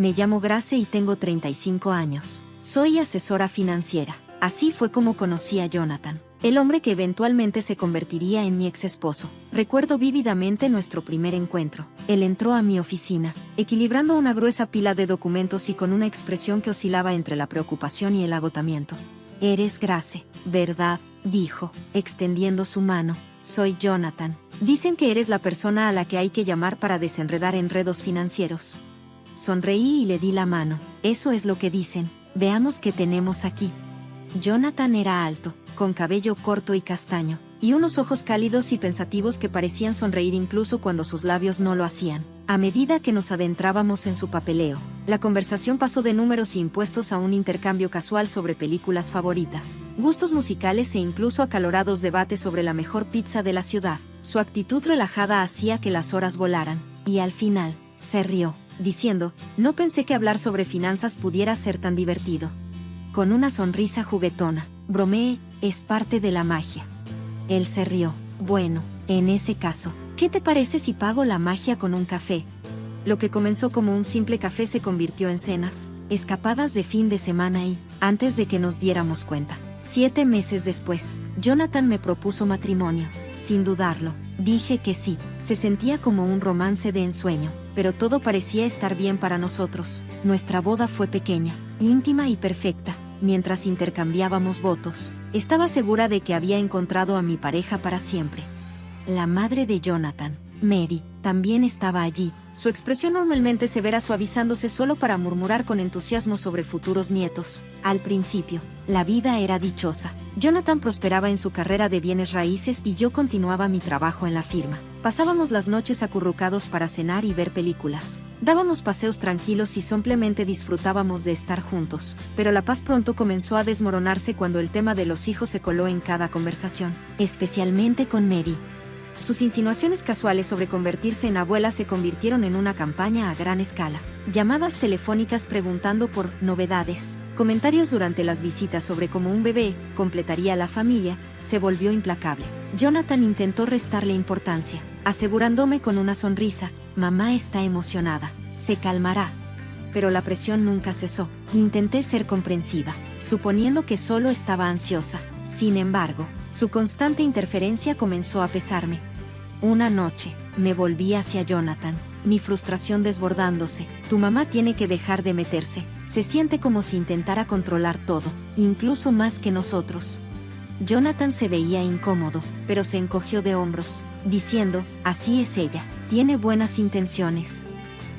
Me llamo Grace y tengo 35 años. Soy asesora financiera. Así fue como conocí a Jonathan, el hombre que eventualmente se convertiría en mi ex esposo. Recuerdo vívidamente nuestro primer encuentro. Él entró a mi oficina, equilibrando una gruesa pila de documentos y con una expresión que oscilaba entre la preocupación y el agotamiento. «Eres Grace, ¿verdad?», dijo, extendiendo su mano. «Soy Jonathan. Dicen que eres la persona a la que hay que llamar para desenredar enredos financieros». Sonreí y le di la mano. «Eso es lo que dicen. Veamos qué tenemos aquí». Jonathan era alto, con cabello corto y castaño, y unos ojos cálidos y pensativos que parecían sonreír incluso cuando sus labios no lo hacían. A medida que nos adentrábamos en su papeleo, la conversación pasó de números y impuestos a un intercambio casual sobre películas favoritas, gustos musicales e incluso acalorados debates sobre la mejor pizza de la ciudad. Su actitud relajada hacía que las horas volaran, y al final, se rió, diciendo, «No pensé que hablar sobre finanzas pudiera ser tan divertido». Con una sonrisa juguetona, bromeé, «Es parte de la magia». Él se rió. «Bueno, en ese caso, ¿qué te parece si pago la magia con un café?». Lo que comenzó como un simple café se convirtió en cenas, escapadas de fin de semana y, antes de que nos diéramos cuenta, 7 meses después, Jonathan me propuso matrimonio. Sin dudarlo, dije que sí. Se sentía como un romance de ensueño, pero todo parecía estar bien para nosotros. Nuestra boda fue pequeña, íntima y perfecta. Mientras intercambiábamos votos, estaba segura de que había encontrado a mi pareja para siempre. La madre de Jonathan, Mary, también estaba allí, su expresión normalmente severa suavizándose solo para murmurar con entusiasmo sobre futuros nietos. Al principio, la vida era dichosa. Jonathan prosperaba en su carrera de bienes raíces y yo continuaba mi trabajo en la firma. Pasábamos las noches acurrucados para cenar y ver películas. Dábamos paseos tranquilos y simplemente disfrutábamos de estar juntos. Pero la paz pronto comenzó a desmoronarse cuando el tema de los hijos se coló en cada conversación, especialmente con Mary. Sus insinuaciones casuales sobre convertirse en abuela se convirtieron en una campaña a gran escala. Llamadas telefónicas preguntando por novedades, comentarios durante las visitas sobre cómo un bebé completaría la familia, se volvió implacable. Jonathan intentó restarle importancia, asegurándome con una sonrisa, «Mamá está emocionada, se calmará». Pero la presión nunca cesó. Intenté ser comprensiva, suponiendo que solo estaba ansiosa. Sin embargo, su constante interferencia comenzó a pesarme. Una noche, me volví hacia Jonathan, mi frustración desbordándose. «Tu mamá tiene que dejar de meterse. Se siente como si intentara controlar todo, incluso más que nosotros». Jonathan se veía incómodo, pero se encogió de hombros, diciendo, «Así es ella, tiene buenas intenciones».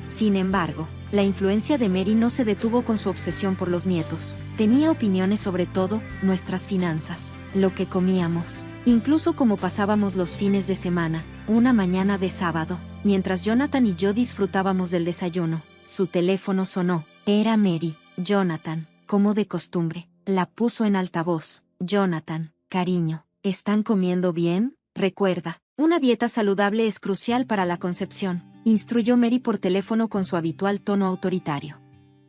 Sin embargo, la influencia de Mary no se detuvo con su obsesión por los nietos. Tenía opiniones sobre todo, nuestras finanzas, lo que comíamos, incluso cómo pasábamos los fines de semana. Una mañana de sábado, mientras Jonathan y yo disfrutábamos del desayuno, su teléfono sonó. Era Mary. «Jonathan», como de costumbre, la puso en altavoz. «Jonathan, cariño, ¿están comiendo bien? Recuerda, una dieta saludable es crucial para la concepción», instruyó Mary por teléfono con su habitual tono autoritario.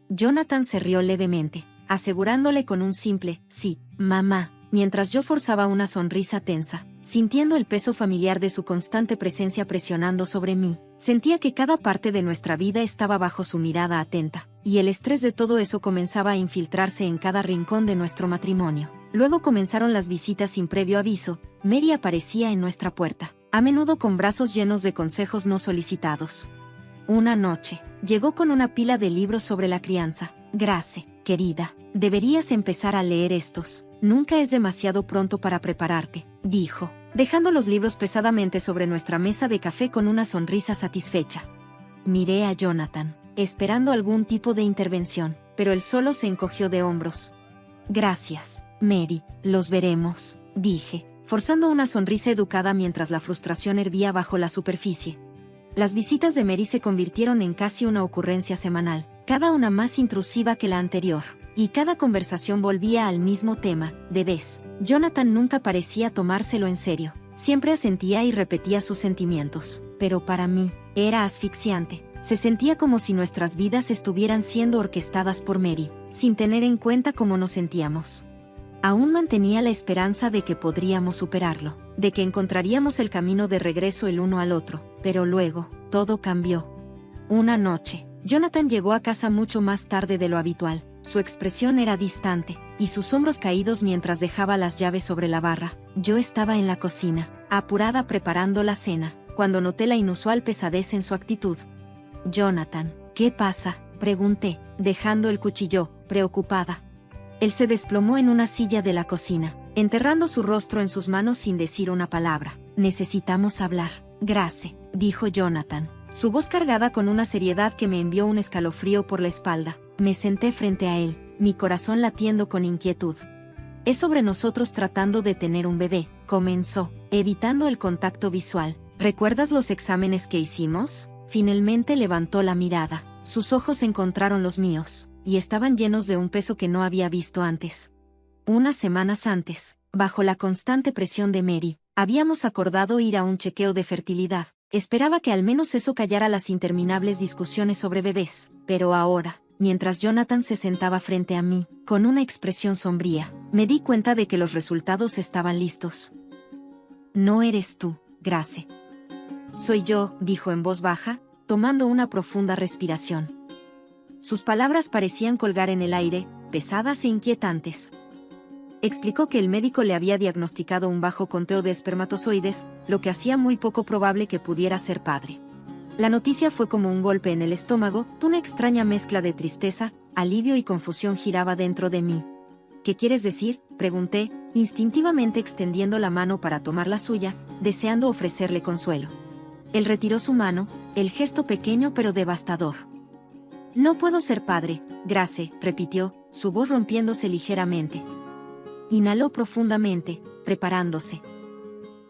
Jonathan se rió levemente, asegurándole con un simple «sí, mamá», mientras yo forzaba una sonrisa tensa, sintiendo el peso familiar de su constante presencia presionando sobre mí. Sentía que cada parte de nuestra vida estaba bajo su mirada atenta, y el estrés de todo eso comenzaba a infiltrarse en cada rincón de nuestro matrimonio. Luego comenzaron las visitas sin previo aviso. Mary aparecía en nuestra puerta, a menudo con brazos llenos de consejos no solicitados. Una noche, llegó con una pila de libros sobre la crianza. «Grace, querida, deberías empezar a leer estos. Nunca es demasiado pronto para prepararte», dijo, dejando los libros pesadamente sobre nuestra mesa de café con una sonrisa satisfecha. Miré a Jonathan, esperando algún tipo de intervención, pero él solo se encogió de hombros. «Gracias, Mary, los veremos», dije, forzando una sonrisa educada mientras la frustración hervía bajo la superficie. Las visitas de Mary se convirtieron en casi una ocurrencia semanal, cada una más intrusiva que la anterior, y cada conversación volvía al mismo tema. Bebés. Jonathan nunca parecía tomárselo en serio, siempre asentía y repetía sus sentimientos, pero para mí, era asfixiante. Se sentía como si nuestras vidas estuvieran siendo orquestadas por Mary, sin tener en cuenta cómo nos sentíamos. Aún mantenía la esperanza de que podríamos superarlo, de que encontraríamos el camino de regreso el uno al otro, pero luego, todo cambió. Una noche, Jonathan llegó a casa mucho más tarde de lo habitual. Su expresión era distante, y sus hombros caídos mientras dejaba las llaves sobre la barra. Yo estaba en la cocina, apurada preparando la cena, cuando noté la inusual pesadez en su actitud. «Jonathan, ¿qué pasa?», pregunté, dejando el cuchillo, preocupada. Él se desplomó en una silla de la cocina, enterrando su rostro en sus manos sin decir una palabra. «Necesitamos hablar, Grace», dijo Jonathan, su voz cargada con una seriedad que me envió un escalofrío por la espalda. Me senté frente a él, mi corazón latiendo con inquietud. «Es sobre nosotros tratando de tener un bebé», comenzó, evitando el contacto visual. «¿Recuerdas los exámenes que hicimos?». Finalmente levantó la mirada. Sus ojos encontraron los míos, y estaban llenos de un peso que no había visto antes. Unas semanas antes, bajo la constante presión de Mary, habíamos acordado ir a un chequeo de fertilidad. Esperaba que al menos eso callara las interminables discusiones sobre bebés, pero ahora, mientras Jonathan se sentaba frente a mí, con una expresión sombría, me di cuenta de que los resultados estaban listos. «No eres tú, Grace. Soy yo», dijo en voz baja, tomando una profunda respiración. Sus palabras parecían colgar en el aire, pesadas e inquietantes. Explicó que el médico le había diagnosticado un bajo conteo de espermatozoides, lo que hacía muy poco probable que pudiera ser padre. La noticia fue como un golpe en el estómago, una extraña mezcla de tristeza, alivio y confusión giraba dentro de mí. «¿Qué quieres decir?», pregunté, instintivamente extendiendo la mano para tomar la suya, deseando ofrecerle consuelo. Él retiró su mano, el gesto pequeño pero devastador. «No puedo ser padre, Grace», repitió, su voz rompiéndose ligeramente. Inhaló profundamente, preparándose.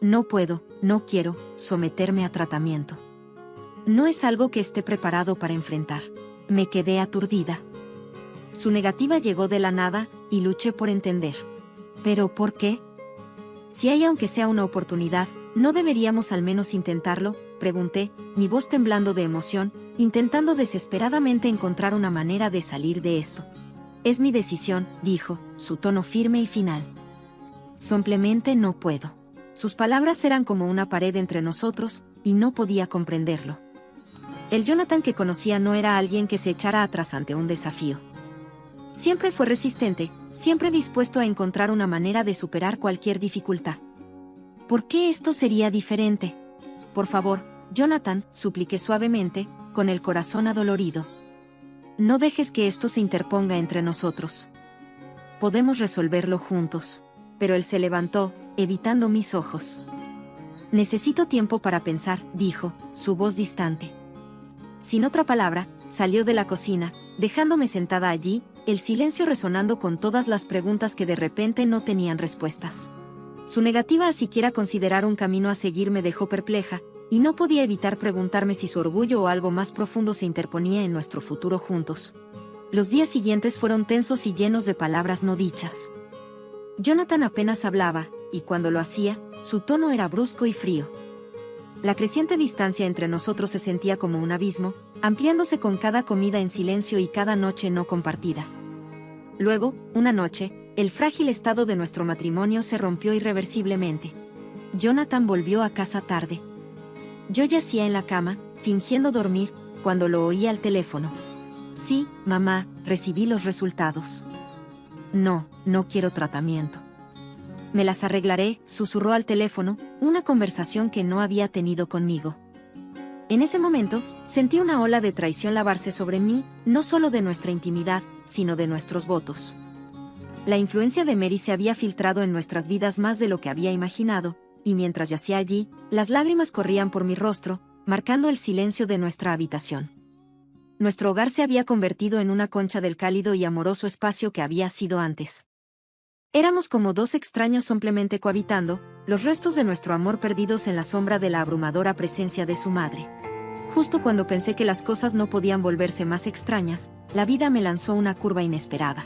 «No puedo, no quiero, someterme a tratamiento. No es algo que esté preparado para enfrentar». Me quedé aturdida. Su negativa llegó de la nada, y luché por entender. «¿Pero por qué? Si hay aunque sea una oportunidad, ¿no deberíamos al menos intentarlo?», pregunté, mi voz temblando de emoción, intentando desesperadamente encontrar una manera de salir de esto. «Es mi decisión», dijo, su tono firme y final. «Simplemente no puedo». Sus palabras eran como una pared entre nosotros, y no podía comprenderlo. El Jonathan que conocía no era alguien que se echara atrás ante un desafío. Siempre fue resistente, siempre dispuesto a encontrar una manera de superar cualquier dificultad. ¿Por qué esto sería diferente? «Por favor, Jonathan», supliqué suavemente, con el corazón adolorido. «No dejes que esto se interponga entre nosotros. Podemos resolverlo juntos». Pero él se levantó, evitando mis ojos. «Necesito tiempo para pensar», dijo, su voz distante. Sin otra palabra, salió de la cocina, dejándome sentada allí, el silencio resonando con todas las preguntas que de repente no tenían respuestas. Su negativa a siquiera considerar un camino a seguir me dejó perpleja, y no podía evitar preguntarme si su orgullo o algo más profundo se interponía en nuestro futuro juntos. Los días siguientes fueron tensos y llenos de palabras no dichas. Jonathan apenas hablaba, y cuando lo hacía, su tono era brusco y frío. La creciente distancia entre nosotros se sentía como un abismo, ampliándose con cada comida en silencio y cada noche no compartida. Luego, una noche, el frágil estado de nuestro matrimonio se rompió irreversiblemente. Jonathan volvió a casa tarde. Yo yacía en la cama, fingiendo dormir, cuando lo oí al teléfono. «Sí, mamá, recibí los resultados». «No, no quiero tratamiento». «Me las arreglaré», susurró al teléfono, una conversación que no había tenido conmigo. En ese momento, sentí una ola de traición lavarse sobre mí, no solo de nuestra intimidad, sino de nuestros votos. La influencia de Mary se había filtrado en nuestras vidas más de lo que había imaginado, y mientras yacía allí, las lágrimas corrían por mi rostro, marcando el silencio de nuestra habitación. Nuestro hogar se había convertido en una concha del cálido y amoroso espacio que había sido antes. Éramos como dos extraños simplemente cohabitando, los restos de nuestro amor perdidos en la sombra de la abrumadora presencia de su madre. Justo cuando pensé que las cosas no podían volverse más extrañas, la vida me lanzó una curva inesperada.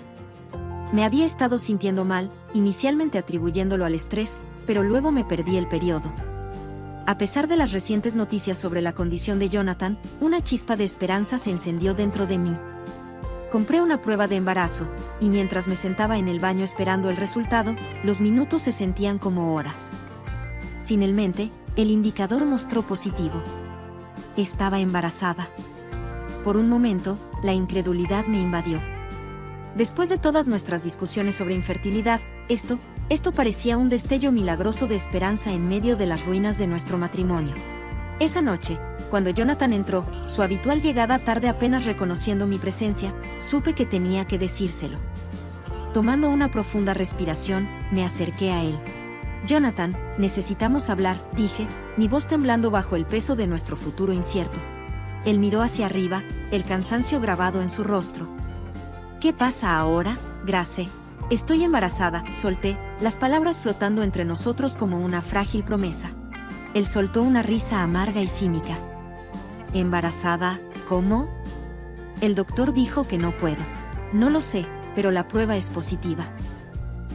Me había estado sintiendo mal, inicialmente atribuyéndolo al estrés, pero luego me perdí el periodo. A pesar de las recientes noticias sobre la condición de Jonathan, una chispa de esperanza se encendió dentro de mí. Compré una prueba de embarazo, y mientras me sentaba en el baño esperando el resultado, los minutos se sentían como horas. Finalmente, el indicador mostró positivo. Estaba embarazada. Por un momento, la incredulidad me invadió. Después de todas nuestras discusiones sobre infertilidad, esto parecía un destello milagroso de esperanza en medio de las ruinas de nuestro matrimonio. Esa noche, cuando Jonathan entró, su habitual llegada tarde apenas reconociendo mi presencia, supe que tenía que decírselo. Tomando una profunda respiración, me acerqué a él. Jonathan, necesitamos hablar, dije, mi voz temblando bajo el peso de nuestro futuro incierto. Él miró hacia arriba, el cansancio grabado en su rostro. ¿Qué pasa ahora, Grace? Estoy embarazada, solté, las palabras flotando entre nosotros como una frágil promesa. Él soltó una risa amarga y cínica. ¿Embarazada? ¿Cómo? El doctor dijo que no puedo. No lo sé, pero la prueba es positiva.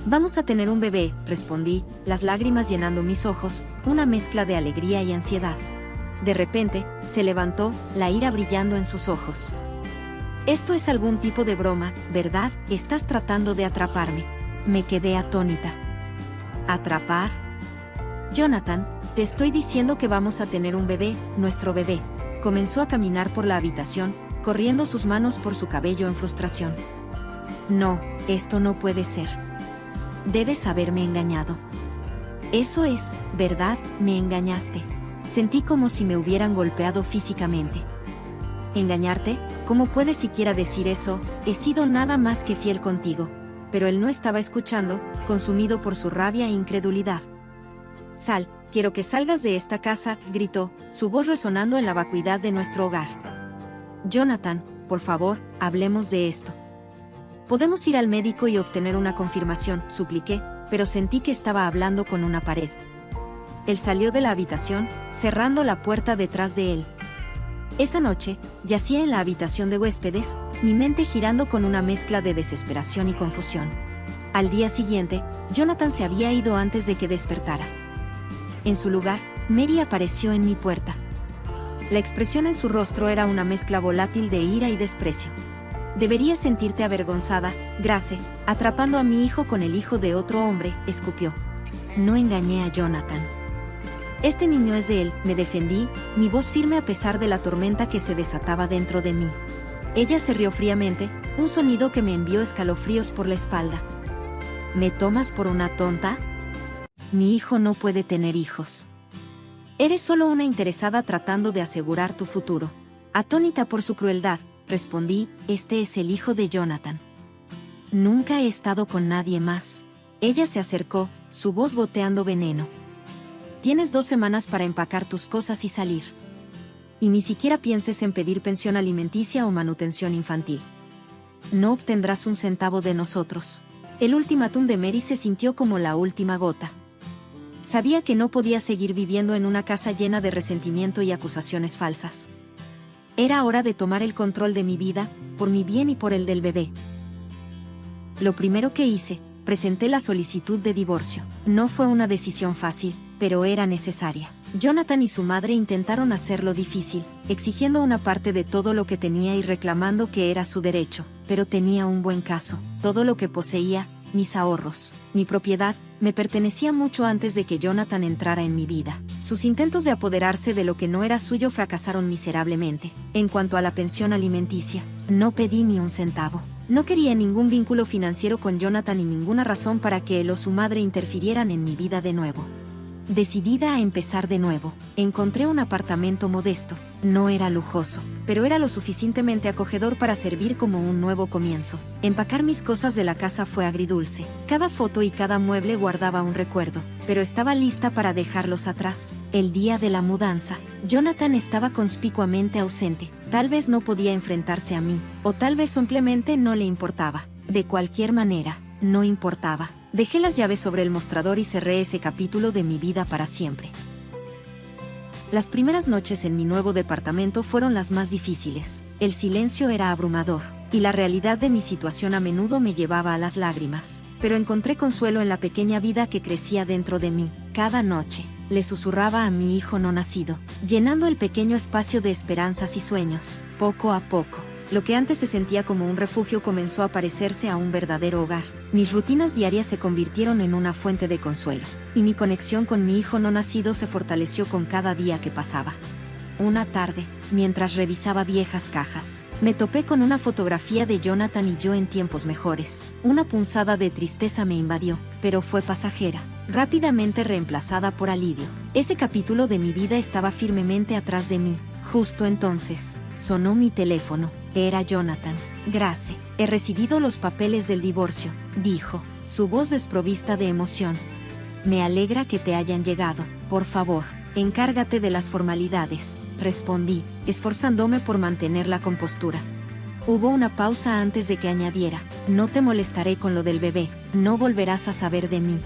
Vamos a tener un bebé, respondí, las lágrimas llenando mis ojos, una mezcla de alegría y ansiedad. De repente, se levantó, la ira brillando en sus ojos. Esto es algún tipo de broma, ¿verdad? Estás tratando de atraparme. Me quedé atónita. ¿Atrapar? Jonathan, te estoy diciendo que vamos a tener un bebé, nuestro bebé. Comenzó a caminar por la habitación, corriendo sus manos por su cabello en frustración. No, esto no puede ser. Debes haberme engañado. Eso es, ¿verdad? Me engañaste. Sentí como si me hubieran golpeado físicamente. ¿Engañarte? ¿Cómo puedes siquiera decir eso? He sido nada más que fiel contigo. Pero él no estaba escuchando, consumido por su rabia e incredulidad. Sal, quiero que salgas de esta casa, gritó, su voz resonando en la vacuidad de nuestro hogar. Jonathan, por favor, hablemos de esto. Podemos ir al médico y obtener una confirmación, supliqué, pero sentí que estaba hablando con una pared. Él salió de la habitación, cerrando la puerta detrás de él. Esa noche, yacía en la habitación de huéspedes, mi mente girando con una mezcla de desesperación y confusión. Al día siguiente, Jonathan se había ido antes de que despertara. En su lugar, Mary apareció en mi puerta. La expresión en su rostro era una mezcla volátil de ira y desprecio. Deberías sentirte avergonzada, Grace, atrapando a mi hijo con el hijo de otro hombre, escupió. No engañé a Jonathan. Este niño es de él, me defendí, mi voz firme a pesar de la tormenta que se desataba dentro de mí. Ella se rió fríamente, un sonido que me envió escalofríos por la espalda. ¿Me tomas por una tonta? Mi hijo no puede tener hijos. Eres solo una interesada tratando de asegurar tu futuro. Atónita por su crueldad, respondí, este es el hijo de Jonathan. Nunca he estado con nadie más. Ella se acercó, su voz goteando veneno. Tienes 2 semanas para empacar tus cosas y salir. Y ni siquiera pienses en pedir pensión alimenticia o manutención infantil. No obtendrás un centavo de nosotros. El ultimátum de Mary se sintió como la última gota. Sabía que no podía seguir viviendo en una casa llena de resentimiento y acusaciones falsas. Era hora de tomar el control de mi vida, por mi bien y por el del bebé. Lo primero que hice, presenté la solicitud de divorcio. No fue una decisión fácil, pero era necesaria. Jonathan y su madre intentaron hacerlo difícil, exigiendo una parte de todo lo que tenía y reclamando que era su derecho, pero tenía un buen caso. Todo lo que poseía, mis ahorros, mi propiedad, me pertenecía mucho antes de que Jonathan entrara en mi vida. Sus intentos de apoderarse de lo que no era suyo fracasaron miserablemente. En cuanto a la pensión alimenticia, no pedí ni un centavo. No quería ningún vínculo financiero con Jonathan y ninguna razón para que él o su madre interfirieran en mi vida de nuevo. Decidida a empezar de nuevo, encontré un apartamento modesto. No era lujoso, pero era lo suficientemente acogedor para servir como un nuevo comienzo. Empacar mis cosas de la casa fue agridulce. Cada foto y cada mueble guardaba un recuerdo, pero estaba lista para dejarlos atrás. El día de la mudanza, Jonathan estaba conspicuamente ausente. Tal vez no podía enfrentarse a mí, o tal vez simplemente no le importaba. De cualquier manera, no importaba. Dejé las llaves sobre el mostrador y cerré ese capítulo de mi vida para siempre. Las primeras noches en mi nuevo departamento fueron las más difíciles. El silencio era abrumador, y la realidad de mi situación a menudo me llevaba a las lágrimas. Pero encontré consuelo en la pequeña vida que crecía dentro de mí. Cada noche, le susurraba a mi hijo no nacido, llenando el pequeño espacio de esperanzas y sueños. Poco a poco, lo que antes se sentía como un refugio comenzó a parecerse a un verdadero hogar. Mis rutinas diarias se convirtieron en una fuente de consuelo, y mi conexión con mi hijo no nacido se fortaleció con cada día que pasaba. Una tarde, mientras revisaba viejas cajas. Me topé con una fotografía de Jonathan y yo en tiempos mejores. Una punzada de tristeza me invadió, pero fue pasajera, rápidamente reemplazada por alivio. Ese capítulo de mi vida estaba firmemente atrás de mí. Justo entonces, sonó mi teléfono. Era Jonathan. Grace, he recibido los papeles del divorcio, dijo, su voz desprovista de emoción. Me alegra que te hayan llegado. Por favor, encárgate de las formalidades, respondí, esforzándome por mantener la compostura. Hubo una pausa antes de que añadiera, no te molestaré con lo del bebé, no volverás a saber de mí.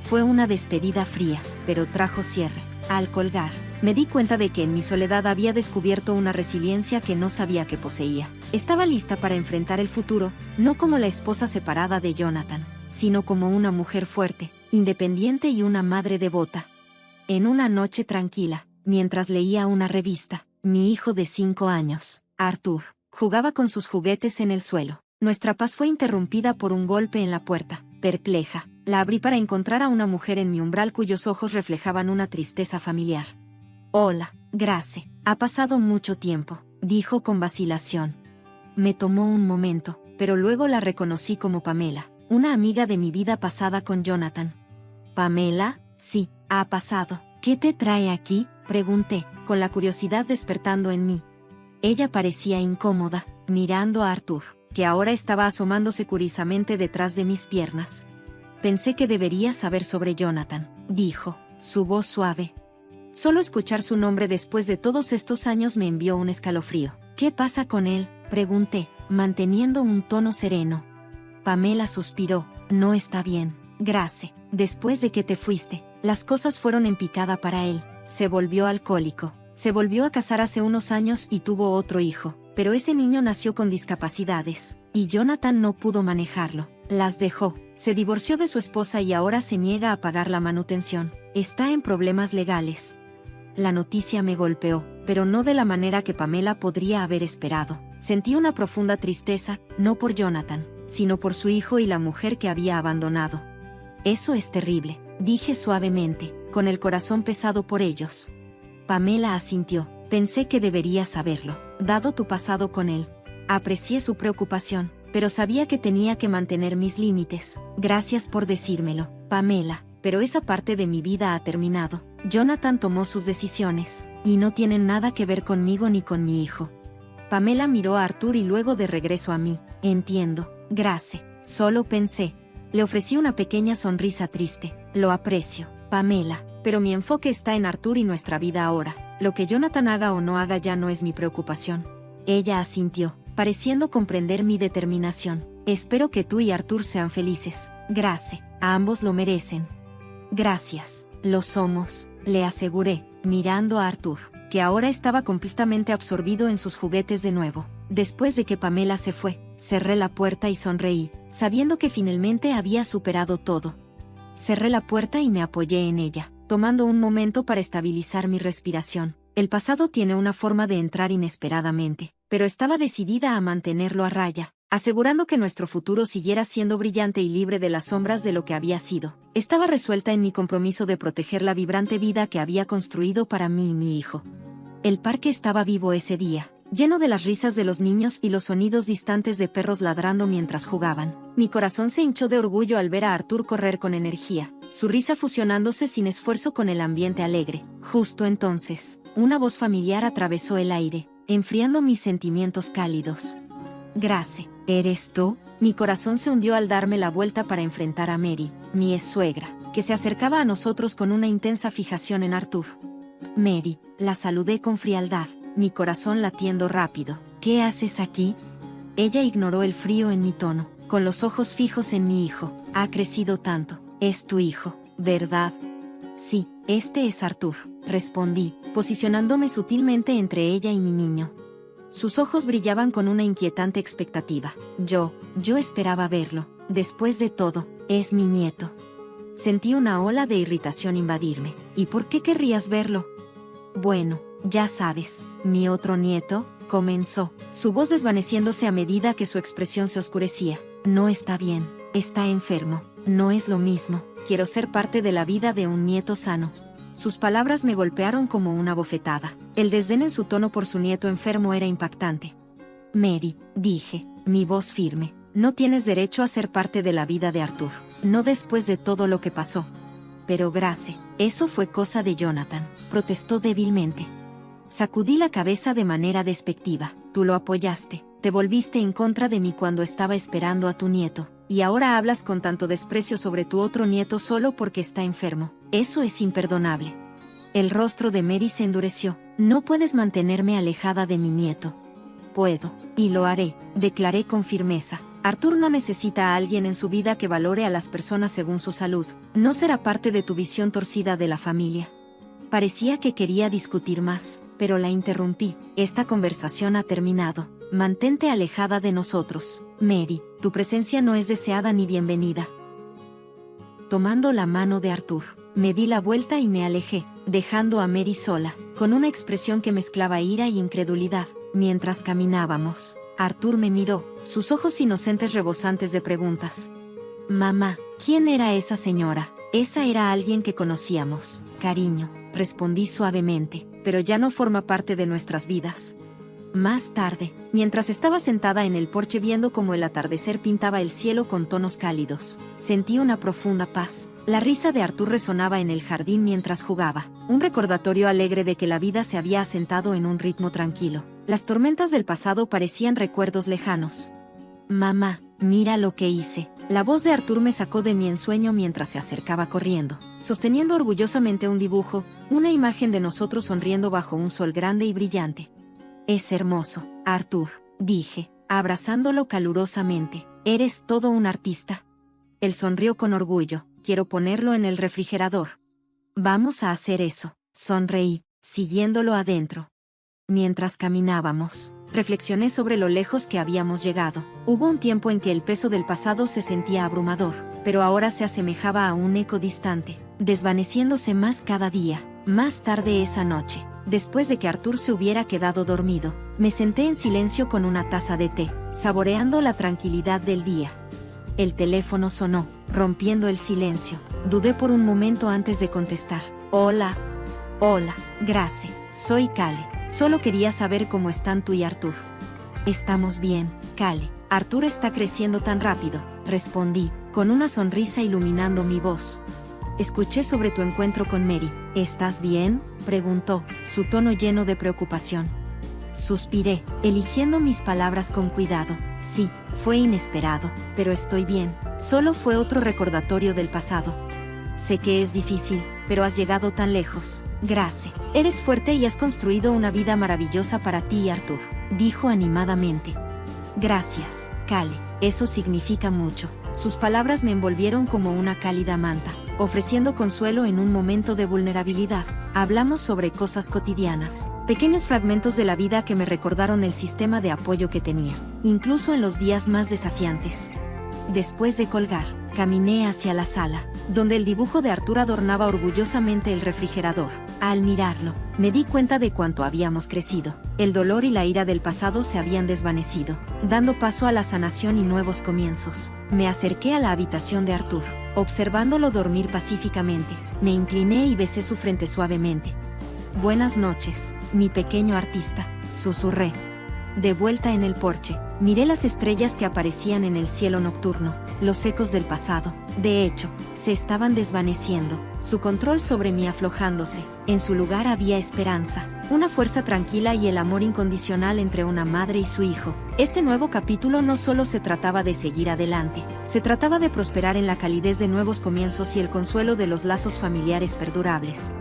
Fue una despedida fría, pero trajo cierre. Al colgar, me di cuenta de que en mi soledad había descubierto una resiliencia que no sabía que poseía. Estaba lista para enfrentar el futuro, no como la esposa separada de Jonathan, sino como una mujer fuerte, independiente y una madre devota. En una noche tranquila, mientras leía una revista, mi hijo de 5 años, Arthur, jugaba con sus juguetes en el suelo. Nuestra paz fue interrumpida por un golpe en la puerta. Perpleja, la abrí para encontrar a una mujer en mi umbral cuyos ojos reflejaban una tristeza familiar. Hola, Grace, ha pasado mucho tiempo, dijo con vacilación. Me tomó un momento, pero luego la reconocí como Pamela, una amiga de mi vida pasada con Jonathan. ¿Pamela? Sí, ha pasado. ¿Qué te trae aquí?, pregunté, con la curiosidad despertando en mí. Ella parecía incómoda, mirando a Arthur, que ahora estaba asomándose curiosamente detrás de mis piernas. Pensé que debería saber sobre Jonathan, dijo, su voz suave. Solo escuchar su nombre después de todos estos años me envió un escalofrío. ¿Qué pasa con él?, pregunté, manteniendo un tono sereno. Pamela suspiró. No está bien, Grace. Después de que te fuiste, las cosas fueron en picada para él. Se volvió alcohólico. Se volvió a casar hace unos años y tuvo otro hijo, pero ese niño nació con discapacidades, y Jonathan no pudo manejarlo. Las dejó, se divorció de su esposa y ahora se niega a pagar la manutención. Está en problemas legales. La noticia me golpeó, pero no de la manera que Pamela podría haber esperado. Sentí una profunda tristeza, no por Jonathan, sino por su hijo y la mujer que había abandonado. Eso es terrible, dije suavemente, con el corazón pesado por ellos. Pamela asintió. Pensé que deberías saberlo, dado tu pasado con él. Aprecié su preocupación, pero sabía que tenía que mantener mis límites. Gracias por decírmelo, Pamela, pero esa parte de mi vida ha terminado. Jonathan tomó sus decisiones, y no tienen nada que ver conmigo ni con mi hijo. Pamela miró a Arthur y luego de regreso a mí. Entiendo, Grace, solo pensé. Le ofrecí una pequeña sonrisa triste. Lo aprecio, Pamela, pero mi enfoque está en Arthur y nuestra vida ahora. Lo que Jonathan haga o no haga ya no es mi preocupación. Ella asintió, pareciendo comprender mi determinación. Espero que tú y Arthur sean felices, Grace. A ambos lo merecen. Gracias, lo somos, le aseguré, mirando a Arthur, que ahora estaba completamente absorbido en sus juguetes de nuevo. Después de que Pamela se fue, cerré la puerta y sonreí, sabiendo que finalmente había superado todo. Cerré la puerta y me apoyé en ella, tomando un momento para estabilizar mi respiración. El pasado tiene una forma de entrar inesperadamente, pero estaba decidida a mantenerlo a raya, asegurando que nuestro futuro siguiera siendo brillante y libre de las sombras de lo que había sido. Estaba resuelta en mi compromiso de proteger la vibrante vida que había construido para mí y mi hijo. El parque estaba vivo ese día, lleno de las risas de los niños y los sonidos distantes de perros ladrando mientras jugaban. Mi corazón se hinchó de orgullo al ver a Arthur correr con energía, su risa fusionándose sin esfuerzo con el ambiente alegre. Justo entonces, una voz familiar atravesó el aire, enfriando mis sentimientos cálidos. Grace, ¿eres tú? Mi corazón se hundió al darme la vuelta para enfrentar a Mary, mi ex-suegra, que se acercaba a nosotros con una intensa fijación en Arthur. Mary, la saludé con frialdad, mi corazón latiendo rápido. ¿Qué haces aquí? Ella ignoró el frío en mi tono, con los ojos fijos en mi hijo. Ha crecido tanto. Es tu hijo, ¿verdad? Sí, este es Arthur, respondí, posicionándome sutilmente entre ella y mi niño. Sus ojos brillaban con una inquietante expectativa. Yo esperaba verlo. Después de todo, es mi nieto. Sentí una ola de irritación invadirme. ¿Y por qué querrías verlo? Bueno, ya sabes, mi otro nieto, comenzó, su voz desvaneciéndose a medida que su expresión se oscurecía. No está bien, está enfermo, no es lo mismo, quiero ser parte de la vida de un nieto sano. Sus palabras me golpearon como una bofetada. El desdén en su tono por su nieto enfermo era impactante. Mary, dije, mi voz firme, no tienes derecho a ser parte de la vida de Arthur, no después de todo lo que pasó. Pero Grace, eso fue cosa de Jonathan, protestó débilmente. Sacudí la cabeza de manera despectiva. Tú lo apoyaste, te volviste en contra de mí cuando estaba esperando a tu nieto, y ahora hablas con tanto desprecio sobre tu otro nieto solo porque está enfermo. Eso es imperdonable. El rostro de Mary se endureció. No puedes mantenerme alejada de mi nieto. Puedo, y lo haré, declaré con firmeza. Arthur no necesita a alguien en su vida que valore a las personas según su salud. No será parte de tu visión torcida de la familia. Parecía que quería discutir más, pero la interrumpí. Esta conversación ha terminado. Mantente alejada de nosotros, Mary. Tu presencia no es deseada ni bienvenida. Tomando la mano de Arthur, me di la vuelta y me alejé, dejando a Mary sola, con una expresión que mezclaba ira y incredulidad. Mientras caminábamos, Arthur me miró, sus ojos inocentes rebosantes de preguntas. Mamá, ¿quién era esa señora? Esa era alguien que conocíamos, cariño, respondí suavemente, pero ya no forma parte de nuestras vidas. Más tarde, mientras estaba sentada en el porche viendo cómo el atardecer pintaba el cielo con tonos cálidos, sentí una profunda paz. La risa de Arthur resonaba en el jardín mientras jugaba, un recordatorio alegre de que la vida se había asentado en un ritmo tranquilo. Las tormentas del pasado parecían recuerdos lejanos. Mamá, mira lo que hice. La voz de Arthur me sacó de mi ensueño mientras se acercaba corriendo, sosteniendo orgullosamente un dibujo, una imagen de nosotros sonriendo bajo un sol grande y brillante. Es hermoso, Arthur, dije, abrazándolo calurosamente. Eres todo un artista. Él sonrió con orgullo. Quiero ponerlo en el refrigerador. Vamos a hacer eso, sonreí, siguiéndolo adentro. Mientras caminábamos, reflexioné sobre lo lejos que habíamos llegado. Hubo un tiempo en que el peso del pasado se sentía abrumador, pero ahora se asemejaba a un eco distante, desvaneciéndose más cada día. Más tarde esa noche, después de que Arthur se hubiera quedado dormido, me senté en silencio con una taza de té, saboreando la tranquilidad del día. El teléfono sonó, rompiendo el silencio. Dudé por un momento antes de contestar. Hola. Hola, Grace, soy Cale. Solo quería saber cómo están tú y Arthur. Estamos bien, Cale. Arthur está creciendo tan rápido, respondí, con una sonrisa iluminando mi voz. Escuché sobre tu encuentro con Mary. ¿Estás bien?, preguntó, su tono lleno de preocupación. Suspiré, eligiendo mis palabras con cuidado. Sí, fue inesperado, pero estoy bien. Solo fue otro recordatorio del pasado. Sé que es difícil, pero has llegado tan lejos. Grace, eres fuerte y has construido una vida maravillosa para ti y Arthur, dijo animadamente. Gracias, Cale, eso significa mucho. Sus palabras me envolvieron como una cálida manta, ofreciendo consuelo en un momento de vulnerabilidad. Hablamos sobre cosas cotidianas, pequeños fragmentos de la vida que me recordaron el sistema de apoyo que tenía, incluso en los días más desafiantes. Después de colgar, caminé hacia la sala, donde el dibujo de Arthur adornaba orgullosamente el refrigerador. Al mirarlo, me di cuenta de cuánto habíamos crecido. El dolor y la ira del pasado se habían desvanecido, dando paso a la sanación y nuevos comienzos. Me acerqué a la habitación de Arthur, observándolo dormir pacíficamente. Me incliné y besé su frente suavemente. Buenas noches, mi pequeño artista, susurré. De vuelta en el porche, miré las estrellas que aparecían en el cielo nocturno, los ecos del pasado. De hecho, se estaban desvaneciendo, su control sobre mí aflojándose. En su lugar había esperanza, una fuerza tranquila y el amor incondicional entre una madre y su hijo. Este nuevo capítulo no solo se trataba de seguir adelante, se trataba de prosperar en la calidez de nuevos comienzos y el consuelo de los lazos familiares perdurables.